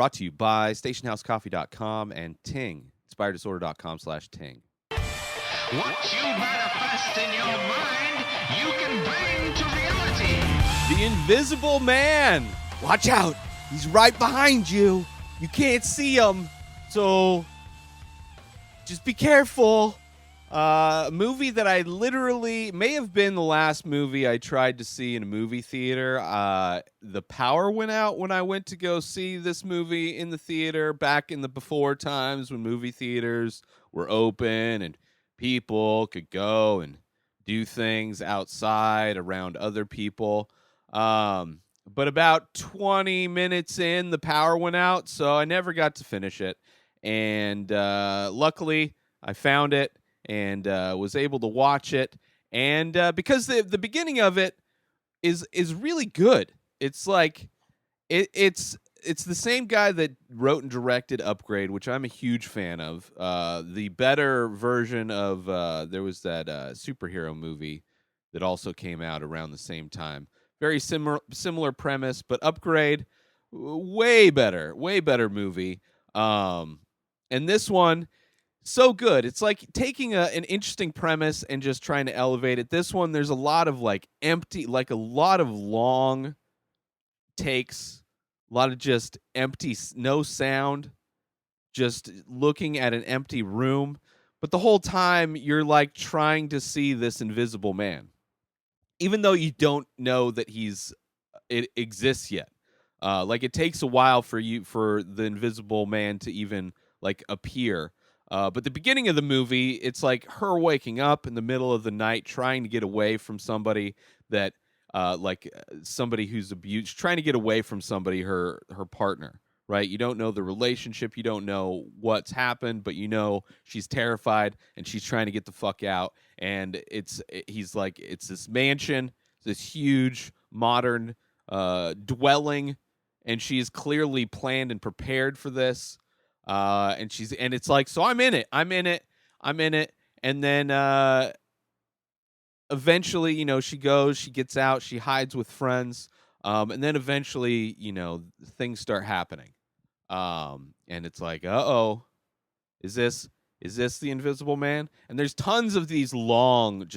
Brought to you by stationhousecoffee.com and Ting, inspireddisorder.com/Ting. What you manifest in your mind, you can bring to reality. The Invisible Man. Watch out. He's right behind you. You can't see him. So just be careful. Movie that I literally may have been the last movie I tried to see in a movie theater. The power went out when I went to go see this movie in the theater back in the before times when movie theaters were open and people could go and do things outside around other people. But about 20 minutes in, the power went out, so I never got to finish it. And luckily, I found it and was able to watch it. And because the beginning of it is really good. It's like it's the same guy that wrote and directed Upgrade, which I'm a huge fan of. The better version of there was that superhero movie that also came out around the same time. Very similar premise, but Upgrade, way better movie. And this one, so good. It's like taking an interesting premise and just trying to elevate it. This one, there's a lot of like empty, like a lot of long takes, a lot of just empty, no sound, just looking at an empty room. But the whole time you're like trying to see this invisible man, even though you don't know that it exists yet. Like it takes a while for the invisible man to even like appear. But the beginning of the movie, it's like her waking up in the middle of the night, trying to get away from somebody that, somebody who's abused, trying to get away from somebody, her partner, right? You don't know the relationship, you don't know what's happened, but you know she's terrified and she's trying to get the fuck out. And it's this mansion, this huge modern dwelling, and she's clearly planned and prepared for this. And it's like, so I'm in it. And then, eventually, she gets out, she hides with friends. And then eventually, things start happening. And it's like, uh-oh, is this the Invisible Man? And there's tons of these long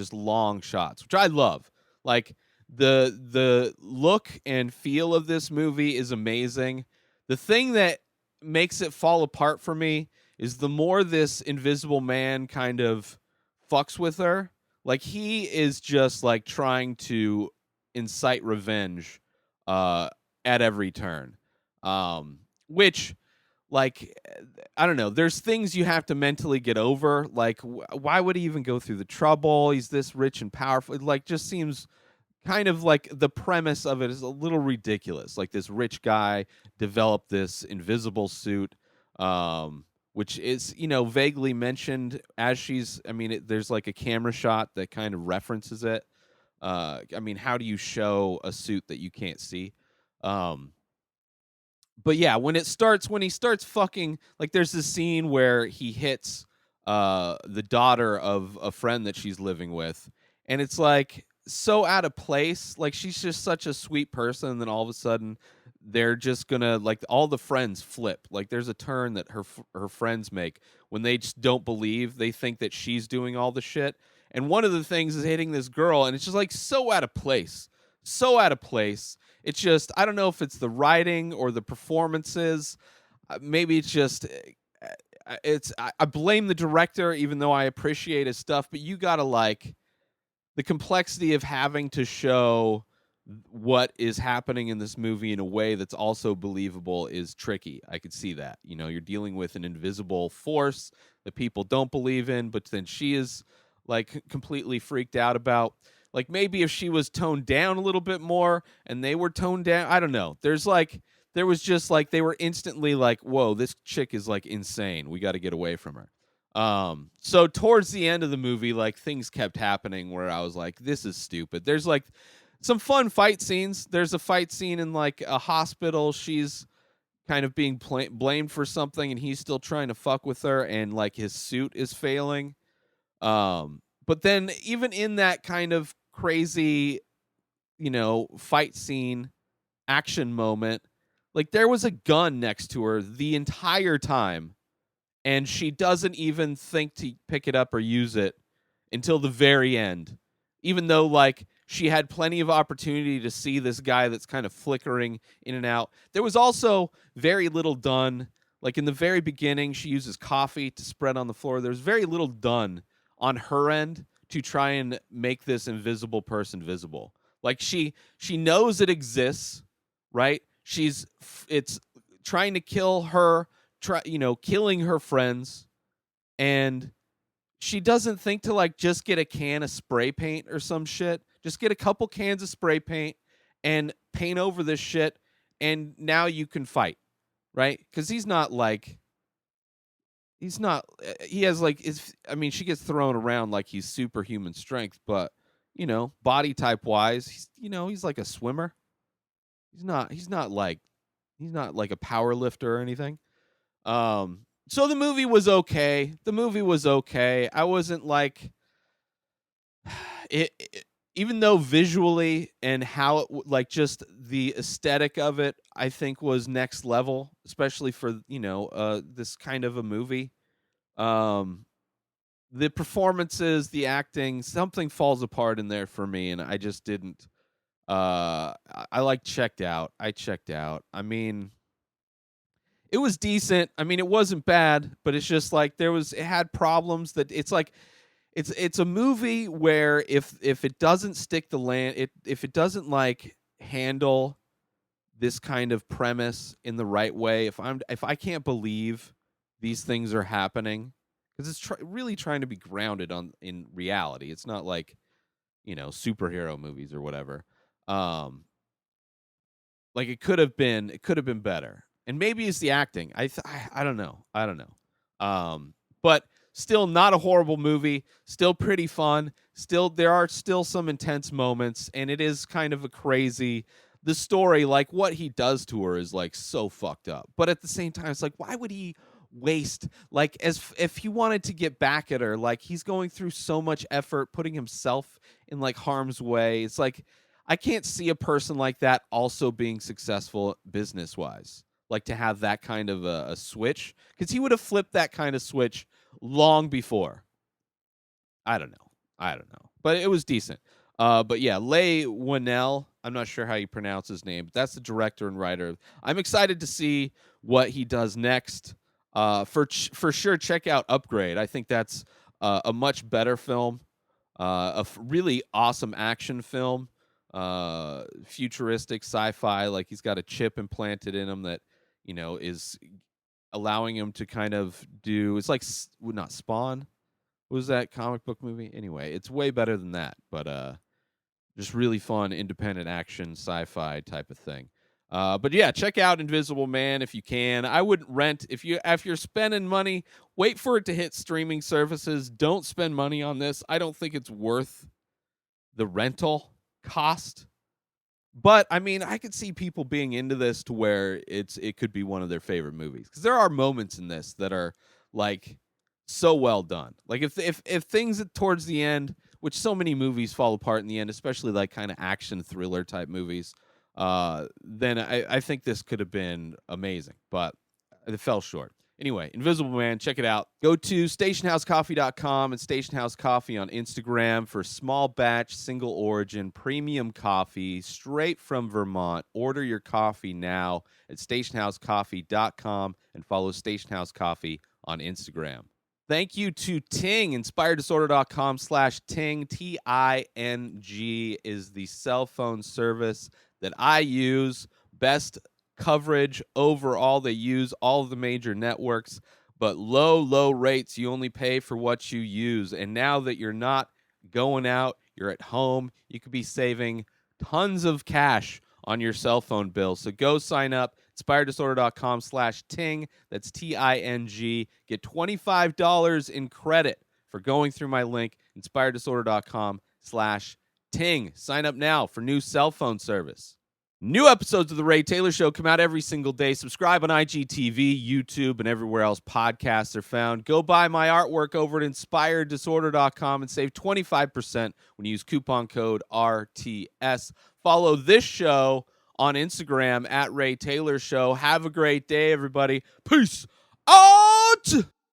shots, which I love. Like the look and feel of this movie is amazing. The thing that makes it fall apart for me is the more this Invisible Man kind of fucks with her. Like he is just like trying to incite revenge at every turn. Which, like, I don't know. There's things you have to mentally get over. Like, why would he even go through the trouble? He's this rich and powerful. It, like, just seems kind of like the premise of it is a little ridiculous. Like this rich guy developed this invisible suit, which is, vaguely mentioned as there's like a camera shot that kind of references it. How do you show a suit that you can't see? But yeah, when he starts fucking, like there's this scene where he hits the daughter of a friend that she's living with, and it's like so out of place. Like she's just such a sweet person, and then all of a sudden they're just gonna, like, all the friends flip. Like there's a turn that her friends make when they just don't believe. They think that she's doing all the shit, and one of the things is hitting this girl, and it's just like so out of place. It's just, I don't know if it's the writing or the performances. Maybe it's just, I blame the director, even though I appreciate his stuff, but you gotta like the complexity of having to show what is happening in this movie in a way that's also believable is tricky. I could see that. You're dealing with an invisible force that people don't believe in, but then she is like completely freaked out about. Like maybe if she was toned down a little bit more and they were toned down, I don't know. There was just like, they were instantly like, whoa, this chick is like insane. We got to get away from her. So towards the end of the movie, like things kept happening where I was like, this is stupid. There's like some fun fight scenes. There's a fight scene in like a hospital. She's kind of being blamed for something and he's still trying to fuck with her, and like his suit is failing. But then even in that kind of crazy, fight scene action moment, Like, there was a gun next to her the entire time, and she doesn't even think to pick it up or use it until the very end. Even though, like, she had plenty of opportunity to see this guy that's kind of flickering in and out. There was also very little done. Like, in the very beginning, she uses coffee to spread on the floor. There's very little done on her end to try and make this invisible person visible. Like, she knows it exists, right? It's trying to kill her, killing her friends, and she doesn't think to, like, just get a can of spray paint or some shit. Just get a couple cans of spray paint and paint over this shit, and now you can fight, right? Because he has, like, she gets thrown around like he's superhuman strength, but, body type wise, he's like a swimmer. He's not like a power lifter or anything. So the movie was okay. I wasn't like it even though visually and how like just the aesthetic of it, I think was next level, especially for, this kind of a movie. Um the performances, the acting, something falls apart in there for me, and I just didn't I like checked out. I checked out. I mean, it was decent. I mean, it wasn't bad, but it's just like it had problems that it's like it's a movie where if it doesn't stick the land, if it doesn't like handle this kind of premise in the right way, if I can't believe these things are happening, because it's really trying to be grounded in reality. It's not like, superhero movies or whatever. Like, it could have been better. And maybe it's the acting. I don't know. But still not a horrible movie, still pretty fun. Still there are still some intense moments, and it is kind of the story, like what he does to her is like so fucked up. But at the same time, it's like, why would he waste, like, as if he wanted to get back at her, like, he's going through so much effort putting himself in like harm's way. It's like, I can't see a person like that also being successful business wise, like to have that kind of a switch, because he would have flipped that kind of switch long before. I don't know, but it was decent. But yeah, Leigh Whannell, I'm not sure how you pronounce his name, but that's the director and writer. I'm excited to see what he does next. For sure, check out Upgrade. I think that's a much better film, really awesome action film, futuristic sci-fi. Like, he's got a chip implanted in him that is allowing him to kind of do. It's like not Spawn. What was that comic book movie? Anyway, it's way better than that, but just really fun independent action sci-fi type of thing. But yeah, check out Invisible Man if you can. I wouldn't rent if you're spending money. Wait for it to hit streaming services. Don't spend money on this. I don't think it's worth the rental cost. But I mean, I could see people being into this to where it could be one of their favorite movies, because there are moments in this that are like so well done. Like, if things towards the end, which so many movies fall apart in the end, especially like kind of action thriller type movies, then I think this could have been amazing, but it fell short. Anyway, Invisible Man, check it out. Go to stationhousecoffee.com and Station House Coffee on Instagram for small batch, single origin, premium coffee straight from Vermont. Order your coffee now at stationhousecoffee.com and follow Station House Coffee on Instagram. Thank you to Ting. InspiredDisorder.com/Ting. TING is the cell phone service that I use. Best coverage overall. They use all of the major networks, but low rates. You only pay for what you use. And now that you're not going out, you're at home, you could be saving tons of cash on your cell phone bill. So go sign up. InspiredDisorder.com/Ting. That's TING. Get $25 in credit for going through my link, InspiredDisorder.com/Ting. Sign up now for new cell phone service. New episodes of The Ray Taylor Show come out every single day. Subscribe on IGTV, YouTube, and everywhere else podcasts are found. Go buy my artwork over at InspiredDisorder.com and save 25% when you use coupon code RTS. Follow this show on Instagram at Ray Taylor Show. Have a great day, everybody. Peace out.